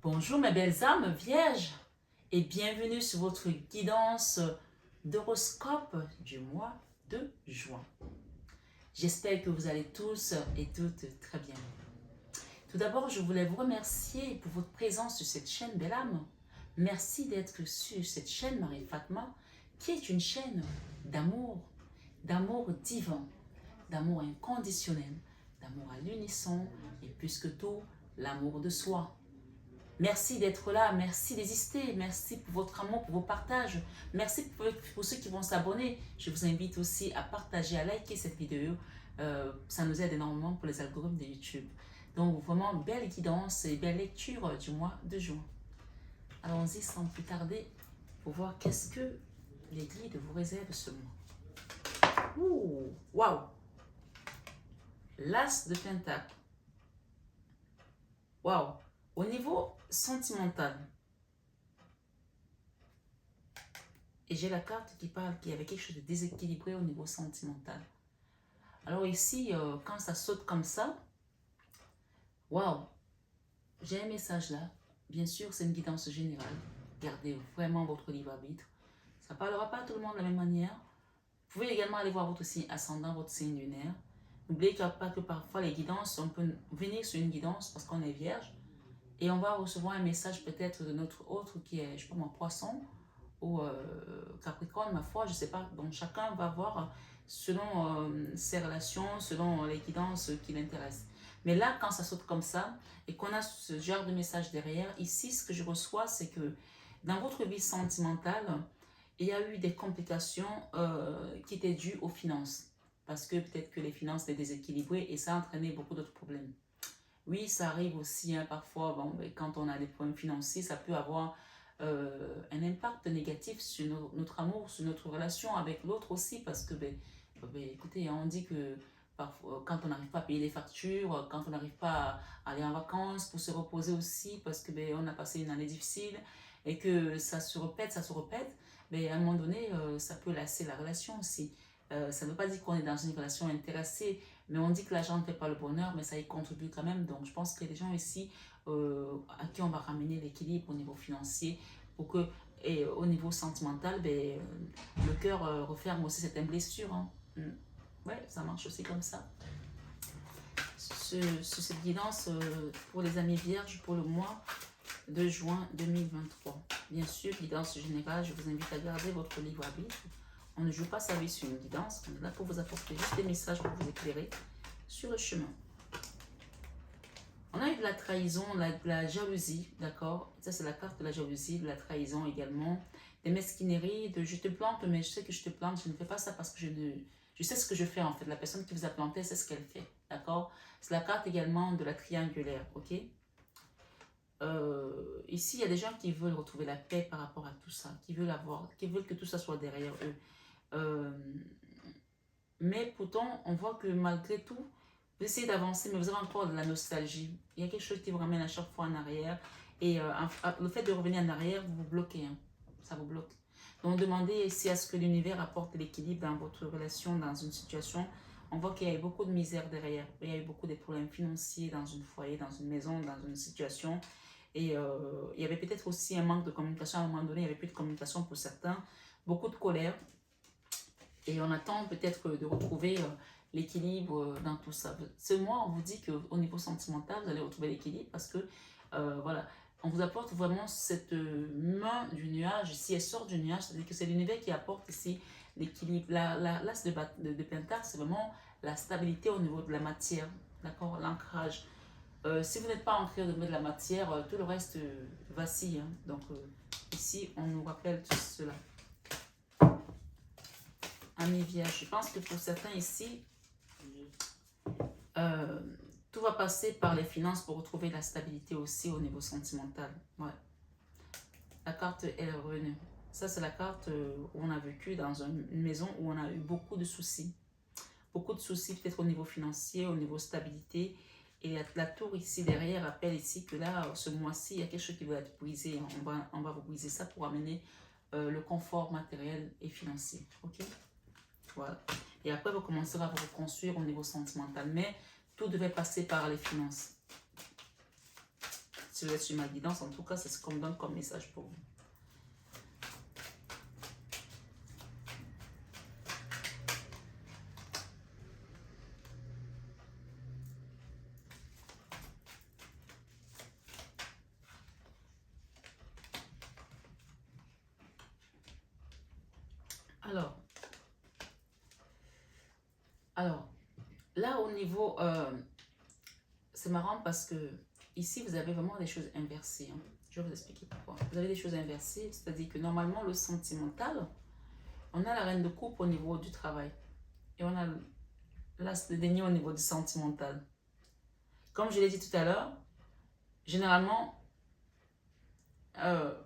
Bonjour mes belles âmes vierges et bienvenue sur votre guidance d'horoscope du mois de juin. J'espère que vous allez tous et toutes très bien. Tout d'abord, je voulais vous remercier pour votre présence sur cette chaîne Belle Âme. Merci d'être sur cette chaîne Marie Fatma, qui est une chaîne d'amour divin, d'amour inconditionnel, d'amour à l'unisson et plus que tout, l'amour de soi. Merci d'être là, merci d'exister, merci pour votre amour, pour vos partages, merci pour ceux qui vont s'abonner. Je vous invite aussi à partager, à liker cette vidéo, ça nous aide énormément pour les algorithmes de YouTube. Donc vraiment, belle guidance et belle lecture du mois de juin. Allons-y sans plus tarder pour voir qu'est-ce que les guides vous réservent ce mois. Ouh, waouh! L'As de Pentacle. Waouh! Au niveau sentimental, et j'ai la carte qui parle qu'il y avait quelque chose de déséquilibré au niveau sentimental. Alors ici, quand ça saute comme ça, waouh, j'ai un message là. Bien sûr, c'est une guidance générale. Gardez vraiment votre libre arbitre. Ça ne parlera pas à tout le monde de la même manière. Vous pouvez également aller voir votre signe ascendant, votre signe lunaire. N'oubliez pas que parfois les guidances, on peut venir sur une guidance parce qu'on est vierge. Et on va recevoir un message peut-être de notre autre qui est, je sais pas moi, poisson ou capricorne, ma foi, je sais pas. Donc chacun va voir selon ses relations, selon les guidances qui l'intéressent. Mais là, quand ça saute comme ça et qu'on a ce genre de message derrière, ici, ce que je reçois, c'est que dans votre vie sentimentale, il y a eu des complications qui étaient dues aux finances. Parce que peut-être que les finances étaient déséquilibrées et ça a entraîné beaucoup d'autres problèmes. Oui, ça arrive aussi, hein, parfois, bon, quand on a des problèmes financiers, ça peut avoir un impact négatif sur notre amour, sur notre relation avec l'autre aussi, parce que, écoutez, on dit que parfois, quand on n'arrive pas à payer les factures, quand on n'arrive pas à aller en vacances pour se reposer aussi, parce que on a passé une année difficile et que ça se répète, mais à un moment donné, ça peut lasser la relation aussi. Ça ne veut pas dire qu'on est dans une relation intéressée, mais on dit que l'argent ne fait pas le bonheur, mais ça y contribue quand même. Donc je pense qu'il y a des gens ici à qui on va ramener l'équilibre au niveau financier pour que, et au niveau sentimental, le cœur referme aussi cette blessure. Hein. Ouais, ça marche aussi comme ça. Sur cette guidance pour les amis vierges pour le mois de juin 2023. Bien sûr, guidance générale, je vous invite à garder votre libre arbitre. On ne joue pas sa vie sur une guidance, on est là pour vous apporter juste des messages pour vous éclairer sur le chemin. On a eu de la trahison, de la jalousie, d'accord? Ça, c'est la carte de la jalousie, de la trahison également. Des mesquineries, de je te plante, mais je sais que je te plante, je ne fais pas ça parce que je sais ce que je fais en fait. La personne qui vous a planté, c'est ce qu'elle fait, d'accord? C'est la carte également de la triangulaire, ok? Ici, il y a des gens qui veulent retrouver la paix par rapport à tout ça, qui veulent que tout ça soit derrière eux. Mais pourtant, on voit que malgré tout, vous essayez d'avancer, mais vous avez encore de la nostalgie. Il y a quelque chose qui vous ramène à chaque fois en arrière. Et le fait de revenir en arrière, vous vous bloquez. Hein. Ça vous bloque. Donc, demandez ici à ce que l'univers apporte l'équilibre dans votre relation, dans une situation. On voit qu'il y a eu beaucoup de misère derrière. Il y a eu beaucoup de problèmes financiers dans une foyer, dans une maison, dans une situation. Et il y avait peut-être aussi un manque de communication. À un moment donné, il n'y avait plus de communication pour certains. Beaucoup de colère. Et on attend peut-être de retrouver l'équilibre dans tout ça. Ce mois, on vous dit qu'au niveau sentimental, vous allez retrouver l'équilibre parce que, voilà, on vous apporte vraiment cette main du nuage. Si elle sort du nuage, c'est-à-dire que c'est l'univers qui apporte ici l'équilibre. L'as de Pentacle, c'est vraiment la stabilité au niveau de la matière, d'accord, l'ancrage. Si vous n'êtes pas ancré au niveau de la matière, tout le reste vacille. Hein. Donc, ici, on nous rappelle tout cela. Amis vierges, je pense que pour certains ici, tout va passer par les finances pour retrouver la stabilité aussi au niveau sentimental. Ouais. La carte est revenue. Ça, c'est la carte où on a vécu dans une maison où on a eu beaucoup de soucis. Beaucoup de soucis peut-être au niveau financier, au niveau stabilité. Et la tour ici derrière rappelle ici que là, ce mois-ci, il y a quelque chose qui va être brisé. On va vous briser ça pour amener le confort matériel et financier. Ok? Voilà. Et après, vous commencerez à vous reconstruire au niveau sentimental. Mais tout devait passer par les finances. Si vous êtes sur ma guidance, en tout cas, c'est ce qu'on me donne comme message pour vous. Alors, là au niveau, c'est marrant parce que ici vous avez vraiment des choses inversées. Hein. Je vais vous expliquer pourquoi. Vous avez des choses inversées, c'est-à-dire que normalement le sentimental, on a la reine de coupe au niveau du travail et on a l'as de denier au niveau du sentimental. Comme je l'ai dit tout à l'heure, généralement, dans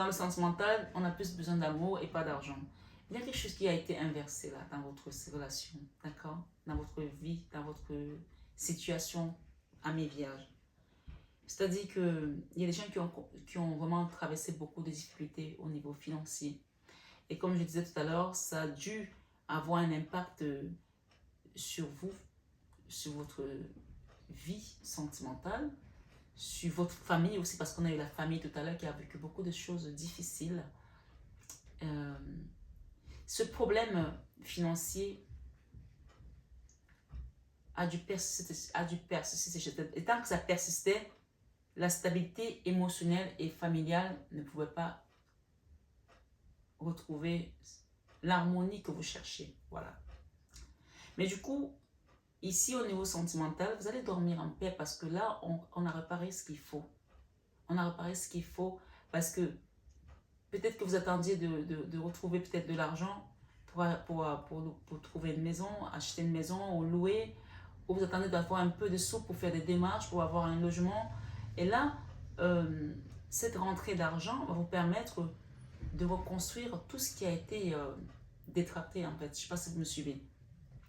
le sentimental, on a plus besoin d'amour et pas d'argent. Il y a quelque chose qui a été inversé là dans votre relation, d'accord? Dans votre vie, dans votre situation, amis vierges. C'est-à-dire qu'il y a des gens qui ont vraiment traversé beaucoup de difficultés au niveau financier. Et comme je disais tout à l'heure, ça a dû avoir un impact sur vous, sur votre vie sentimentale, sur votre famille aussi, parce qu'on a eu la famille tout à l'heure qui a vécu beaucoup de choses difficiles. Ce problème financier a dû persister. Et tant que ça persistait, la stabilité émotionnelle et familiale ne pouvait pas retrouver l'harmonie que vous cherchez. Voilà. Mais du coup, ici au niveau sentimental, vous allez dormir en paix parce que là, on a réparé ce qu'il faut. On a réparé ce qu'il faut parce que peut-être que vous attendiez de retrouver peut-être de l'argent pour trouver une maison, acheter une maison ou louer, ou vous attendez d'avoir un peu de sous pour faire des démarches, pour avoir un logement. Et là, cette rentrée d'argent va vous permettre de reconstruire tout ce qui a été détracté en fait. Je ne sais pas si vous me suivez.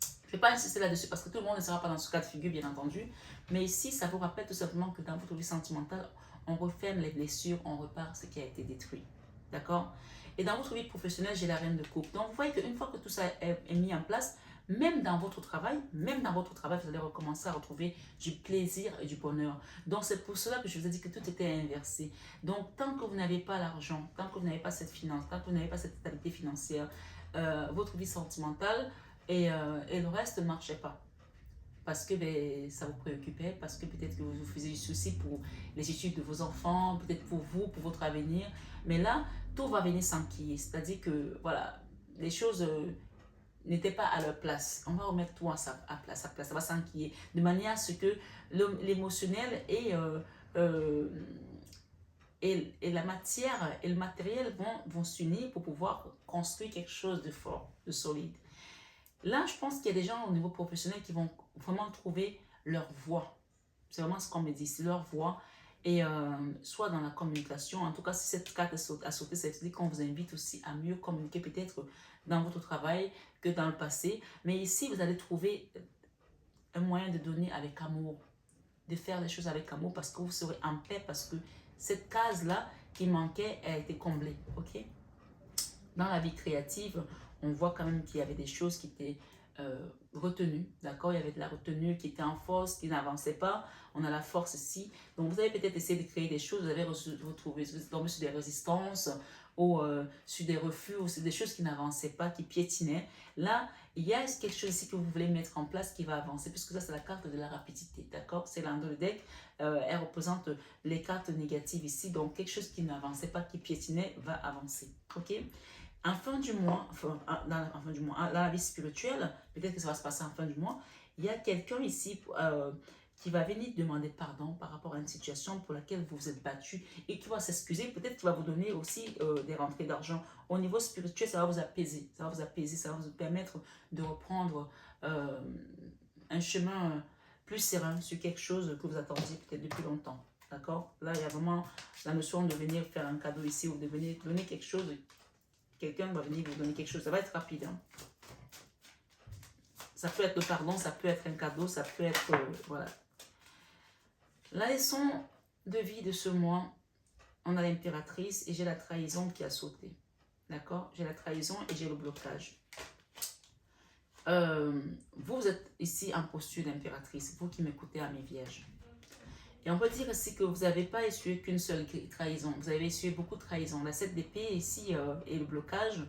Je ne vais pas insister là-dessus parce que tout le monde ne sera pas dans ce cas de figure, bien entendu. Mais ici, ça vous rappelle tout simplement que dans votre vie sentimentale, on referme les blessures, on repart ce qui a été détruit. D'accord? Et dans votre vie professionnelle, j'ai la reine de coupe. Donc, vous voyez qu'une fois que tout ça est mis en place, même dans votre travail, vous allez recommencer à retrouver du plaisir et du bonheur. Donc, c'est pour cela que je vous ai dit que tout était inversé. Donc, tant que vous n'avez pas l'argent, tant que vous n'avez pas cette finance, tant que vous n'avez pas cette stabilité financière, votre vie sentimentale et le reste ne marchait pas. Parce que ça vous préoccupait, parce que peut-être que vous vous faisiez du souci pour les études de vos enfants, peut-être pour vous, pour votre avenir. Mais là, tout va venir s'enquiller. C'est-à-dire que, voilà, les choses n'étaient pas à leur place. On va remettre tout à sa place. Ça va s'enquiller. De manière à ce que l'émotionnel et la matière et le matériel vont s'unir pour pouvoir construire quelque chose de fort, de solide. Là, je pense qu'il y a des gens au niveau professionnel qui vont vraiment trouver leur voie. C'est vraiment ce qu'on me dit, c'est leur voie. Et soit dans la communication, en tout cas, si cette carte a sauté, c'est qu'on vous invite aussi à mieux communiquer peut-être dans votre travail que dans le passé. Mais ici, vous allez trouver un moyen de donner avec amour, de faire les choses avec amour parce que vous serez en paix, parce que cette case-là qui manquait a été comblée. Ok? Dans la vie créative, on voit quand même qu'il y avait des choses qui étaient retenues, d'accord? Il y avait de la retenue qui était en force, qui n'avançait pas. On a la force ici. Donc, vous avez peut-être essayé de créer des choses, vous avez retrouvé, vous êtes tombé sur des résistances ou sur des refus ou sur des choses qui n'avançaient pas, qui piétinaient. Là, il y a quelque chose ici que vous voulez mettre en place qui va avancer, puisque ça, c'est la carte de la rapidité, d'accord? C'est l'un de le deck. Elle représente les cartes négatives ici. Donc, quelque chose qui n'avançait pas, qui piétinait, va avancer, ok? En fin du mois, dans la vie spirituelle, peut-être que ça va se passer en fin du mois, il y a quelqu'un ici qui va venir demander pardon par rapport à une situation pour laquelle vous vous êtes battu et qui va s'excuser, peut-être qu'il va vous donner aussi des rentrées d'argent. Au niveau spirituel, ça va vous apaiser, ça va vous permettre de reprendre un chemin plus serein sur quelque chose que vous attendiez peut-être depuis longtemps. D'accord? Là, il y a vraiment la notion de venir faire un cadeau ici ou de venir donner quelque chose. Quelqu'un va venir vous donner quelque chose. Ça va être rapide. Hein. Ça peut être le pardon, ça peut être un cadeau, ça peut être... voilà. La leçon de vie de ce mois, on a l'impératrice et j'ai la trahison qui a sauté. D'accord? J'ai la trahison et j'ai le blocage. Vous êtes ici en posture d'impératrice, vous qui m'écoutez à mes vierges. Et on peut dire aussi que vous n'avez pas essuyé qu'une seule trahison. Vous avez essuyé beaucoup de trahisons. La 7 d'épée ici et le blocage.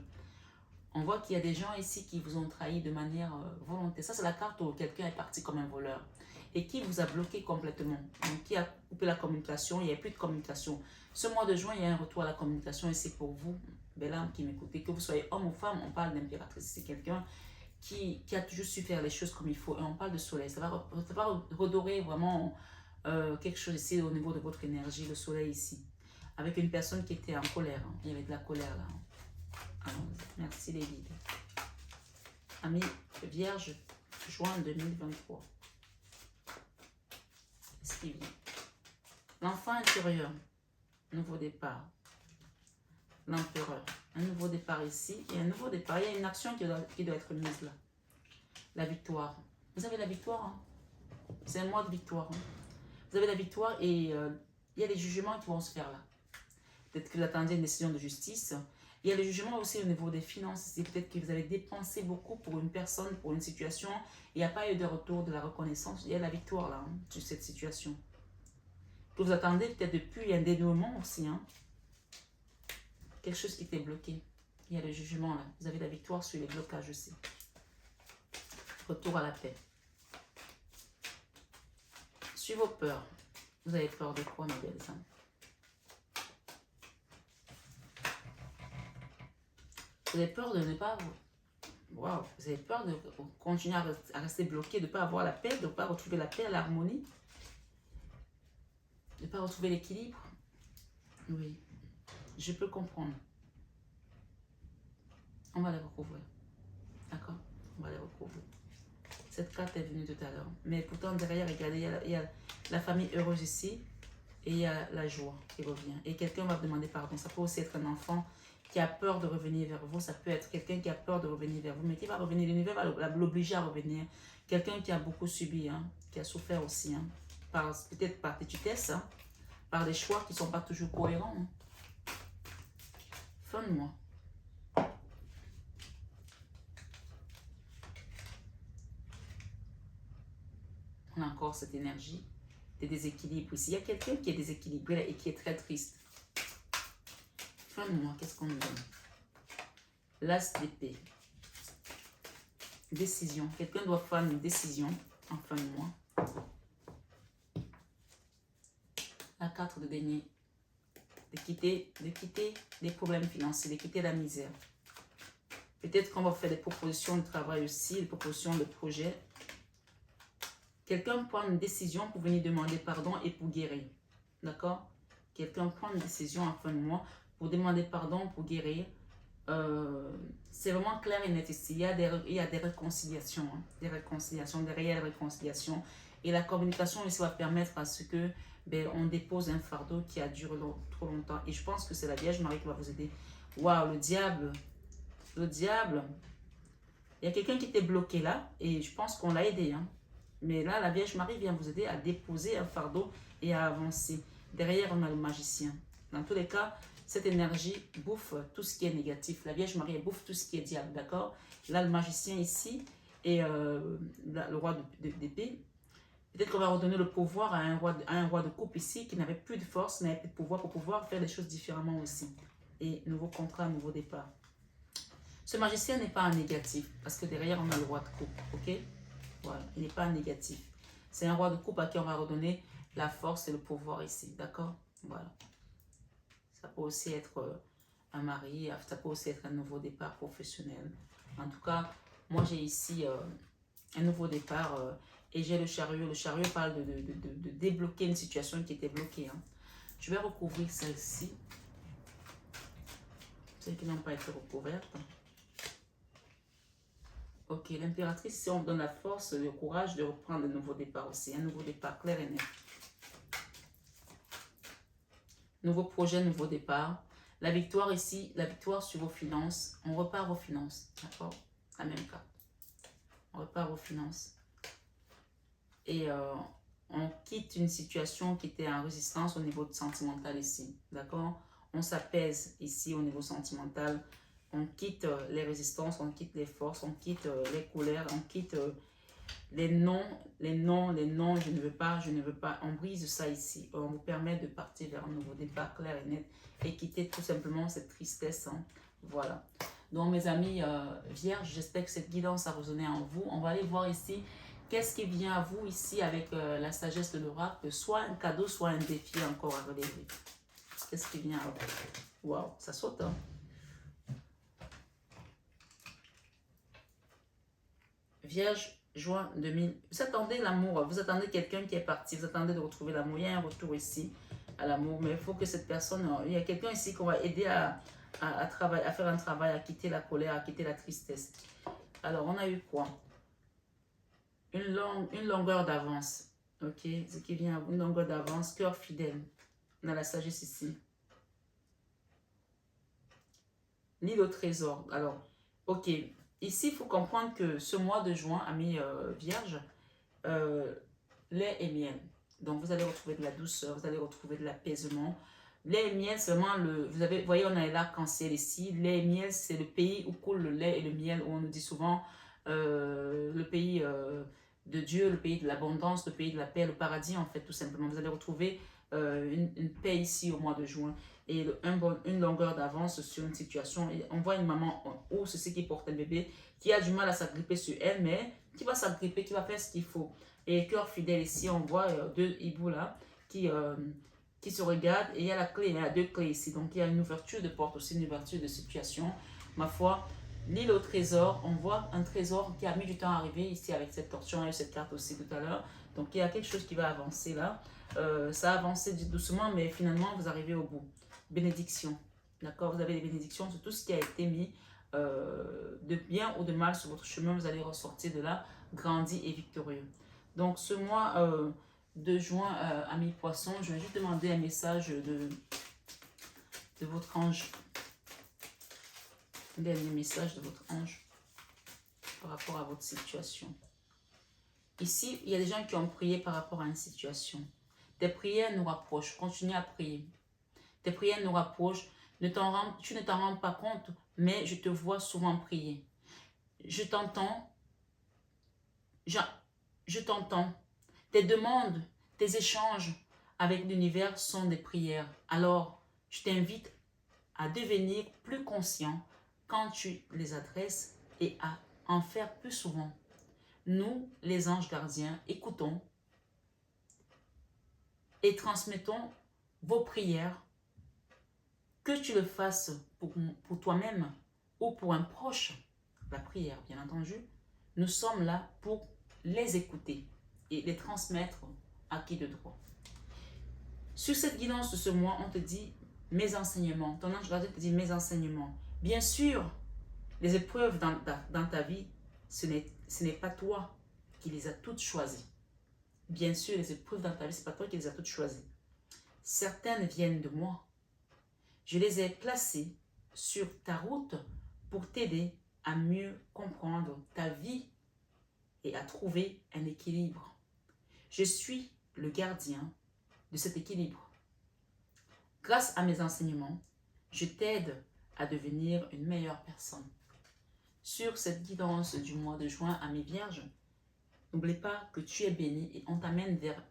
On voit qu'il y a des gens ici qui vous ont trahi de manière volontaire. Ça, c'est la carte où quelqu'un est parti comme un voleur et qui vous a bloqué complètement. Donc, qui a coupé la communication. Il n'y a plus de communication. Ce mois de juin, il y a un retour à la communication et c'est pour vous, belle âme qui m'écoutez, que vous soyez homme ou femme, on parle d'impératrice. C'est quelqu'un qui a toujours su faire les choses comme il faut. Et on parle de soleil. Ça va redorer vraiment quelque chose ici au niveau de votre énergie, le soleil ici. Avec une personne qui était en colère. Hein. Il y avait de la colère là. Alors, merci les guides. Amis Vierge, juin 2023. Qu'est-ce qui vient? L'enfant intérieur, nouveau départ. L'empereur, un nouveau départ ici et un nouveau départ. Il y a une action qui doit être mise là. La victoire. Vous avez la victoire. Hein? C'est un mois de victoire. Hein? Vous avez la victoire et il y a des jugements qui vont se faire là. Peut-être que vous attendiez une décision de justice. Il y a le jugement aussi au niveau des finances. C'est peut-être que vous avez dépensé beaucoup pour une personne, pour une situation. Il n'y a pas eu de retour de la reconnaissance. Il y a la victoire là, hein, sur cette situation. Que vous attendez peut-être depuis un dénouement aussi. Hein. Quelque chose qui était bloqué. Il y a le jugement là. Vous avez la victoire sur les blocages aussi. Retour à la paix. Sur vos peurs. Vous avez peur de quoi, mes belles âmes? Vous avez peur de ne pas... Waouh, vous avez peur de continuer à rester bloqué, de ne pas avoir la paix, de ne pas retrouver la paix, l'harmonie, de ne pas retrouver l'équilibre. Oui, je peux comprendre. On va les recouvrir. D'accord? On va les recouvrir. Cette carte est venue tout à l'heure. Mais pourtant, derrière, regardez, il y a la famille heureuse ici et il y a la joie qui revient. Et quelqu'un va vous demander pardon. Ça peut aussi être un enfant qui a peur de revenir vers vous. Ça peut être quelqu'un qui a peur de revenir vers vous, mais qui va revenir. L'univers va l'obliger à revenir. Quelqu'un qui a beaucoup subi, hein, qui a souffert aussi, hein, peut-être par petitesse, hein, par des choix qui ne sont pas toujours cohérents. Hein. Fin de mois. On a encore cette énergie de déséquilibre ici. Il y a quelqu'un qui est déséquilibré et qui est très triste. Fin de mois, qu'est-ce qu'on nous donne? L'as d'épée. Décision. Quelqu'un doit faire une décision en fin de mois. La carte de denier. De quitter les problèmes financiers, de quitter la misère. Peut-être qu'on va faire des propositions de travail aussi, des propositions de projet. Quelqu'un prend une décision pour venir demander pardon et pour guérir. D'accord? Quelqu'un prend une décision en fin de mois pour demander pardon, pour guérir. C'est vraiment clair et net ici. Il y a des réconciliations. Hein, des réconciliations, des réelles réconciliations. Et la communication ici va permettre à ce que on dépose un fardeau qui a duré trop longtemps. Et je pense que c'est la Vierge Marie qui va vous aider. Waouh, le diable. Le diable. Il y a quelqu'un qui était bloqué là. Et je pense qu'on l'a aidé. Hein. Mais là, la Vierge Marie vient vous aider à déposer un fardeau et à avancer. Derrière, on a le magicien. Dans tous les cas, cette énergie bouffe tout ce qui est négatif. La Vierge Marie bouffe tout ce qui est diable, d'accord? Là, le magicien ici et le roi d'épée. Peut-être qu'on va redonner le pouvoir à un roi de coupe ici qui n'avait plus de force, n'avait plus de pouvoir pour pouvoir faire les choses différemment aussi. Et nouveau contrat, nouveau départ. Ce magicien n'est pas un négatif parce que derrière, on a le roi de coupe, ok? Voilà, il n'est pas un négatif. C'est un roi de coupe à qui on va redonner la force et le pouvoir ici, d'accord? Voilà. Ça peut aussi être un mari, ça peut aussi être un nouveau départ professionnel. En tout cas, moi j'ai ici un nouveau départ et j'ai le chariot. Le chariot parle de débloquer une situation qui était bloquée. Hein. Je vais recouvrir celle-ci. Celles qui n'ont pas été recouvertes. Ok, l'impératrice, si on donne la force, le courage de reprendre un nouveau départ aussi. Un nouveau départ clair et net. Nouveau projet, nouveau départ. La victoire ici, la victoire sur vos finances. On repart vos finances, d'accord? La même carte. On repart vos finances. Et on quitte une situation qui était en résistance au niveau sentimental ici, d'accord? On s'apaise ici au niveau sentimental. On quitte les résistances, on quitte les forces, on quitte les colères, on quitte Les noms, les noms, les noms, je ne veux pas, je ne veux pas. On brise ça ici. On vous permet de partir vers un nouveau départ clair et net et quitter tout simplement cette tristesse. Hein. Voilà. Donc mes amis vierges, j'espère que cette guidance a résonné en vous. On va aller voir ici qu'est-ce qui vient à vous ici avec la sagesse de l'oracle. Soit un cadeau, soit un défi encore à relever. Qu'est-ce qui vient à vous? Waouh, ça saute. Hein? Vierge, juin 2000. Vous attendez l'amour, vous attendez quelqu'un qui est parti, vous attendez de retrouver l'amour. Il y a un retour ici à l'amour, mais il faut que cette personne, il y a quelqu'un ici qu'on va aider à faire un travail, à quitter la colère, à quitter la tristesse. Alors, on a eu quoi? Une longueur d'avance. Ok, ce qui vient à vous, une longueur d'avance, cœur fidèle. On a la sagesse ici. L'île au trésor. Alors, ok. Ici, il faut comprendre que ce mois de juin, amis vierges, lait et miel. Donc, vous allez retrouver de la douceur, vous allez retrouver de l'apaisement. Lait et miel, c'est vraiment le... Vous voyez, on a l'arc-en-ciel ici. Lait et miel, c'est le pays où coule le lait et le miel, où on nous dit souvent le pays de Dieu, le pays de l'abondance, le pays de la paix, le paradis, en fait, tout simplement. Vous allez retrouver une paix ici au mois de juin et une longueur d'avance sur une situation. Et on voit une maman ou ceci qui porte un bébé qui a du mal à s'agripper sur elle, mais qui va s'agripper, qui va faire ce qu'il faut. Et cœur fidèle ici, on voit deux hiboux là qui se regardent et il y a la clé, il y a deux clés ici. Donc il y a une ouverture de porte aussi, une ouverture de situation. Ma foi, l'île au trésor, on voit un trésor qui a mis du temps à arriver ici avec cette torture. On a eu cette carte aussi tout à l'heure. Donc il y a quelque chose qui va avancer là. Ça a avancé doucement, mais finalement vous arrivez au bout. Bénédiction. D'accord, vous avez des bénédictions sur tout ce qui a été mis de bien ou de mal sur votre chemin. Vous allez ressortir de là grandi et victorieux. Donc ce mois de juin, amis poissons, je vais juste demander un message de votre ange. Un dernier message de votre ange par rapport à votre situation. Ici, il y a des gens qui ont prié par rapport à une situation. Tes prières nous rapprochent. Continue à prier. Tes prières nous rapprochent. Tu ne t'en rends pas compte, mais je te vois souvent prier. Je t'entends. Je t'entends. Tes demandes, tes échanges avec l'univers sont des prières. Alors, je t'invite à devenir plus conscient quand tu les adresses et à en faire plus souvent. Nous, les anges gardiens, écoutons et transmettons vos prières, que tu le fasses pour toi-même ou pour un proche, la prière bien entendu, nous sommes là pour les écouter et les transmettre à qui de droit. Sur cette guidance de ce mois, on te dit mes enseignements, ton ange gardien te dit mes enseignements. Bien sûr, les épreuves dans ta vie, ce n'est pas toi qui les as toutes choisies. Bien sûr, les épreuves dans ta vie, ce n'est pas toi qui les as toutes choisies. Certaines viennent de moi. Je les ai placées sur ta route pour t'aider à mieux comprendre ta vie et à trouver un équilibre. Je suis le gardien de cet équilibre. Grâce à mes enseignements, je t'aide à devenir une meilleure personne. Sur cette guidance du mois de juin à mes vierges, n'oublie pas que tu es béni et on t'amène vers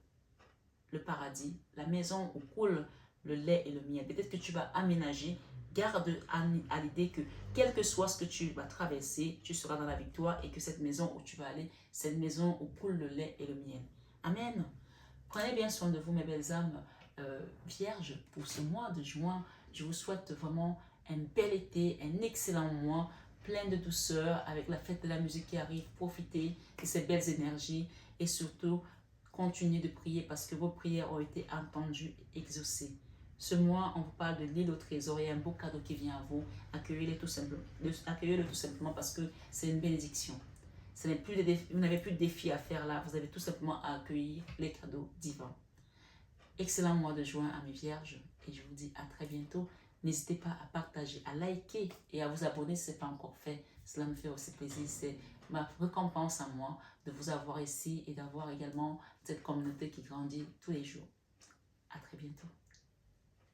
le paradis, la maison où coule le lait et le miel. Peut-être que tu vas aménager. Garde à l'idée que quel que soit ce que tu vas traverser, tu seras dans la victoire et que cette maison où tu vas aller, c'est une maison où coule le lait et le miel. Amen. Prenez bien soin de vous, mes belles âmes vierges, pour ce mois de juin. Je vous souhaite vraiment un bel été, un excellent mois, plein de douceur, avec la fête de la musique qui arrive. Profitez de ces belles énergies et surtout, continuez de prier parce que vos prières ont été entendues et exaucées. Ce mois, on vous parle de l'île au trésor et un beau cadeau qui vient à vous. Accueillez-le tout simplement parce que c'est une bénédiction. Vous n'avez plus de défis à faire là. Vous avez tout simplement à accueillir les cadeaux divins. Excellent mois de juin à mes vierges et je vous dis à très bientôt. N'hésitez pas à partager, à liker et à vous abonner si ce n'est pas encore fait. Cela me fait aussi plaisir. C'est ma récompense à moi de vous avoir ici et d'avoir également cette communauté qui grandit tous les jours. À très bientôt.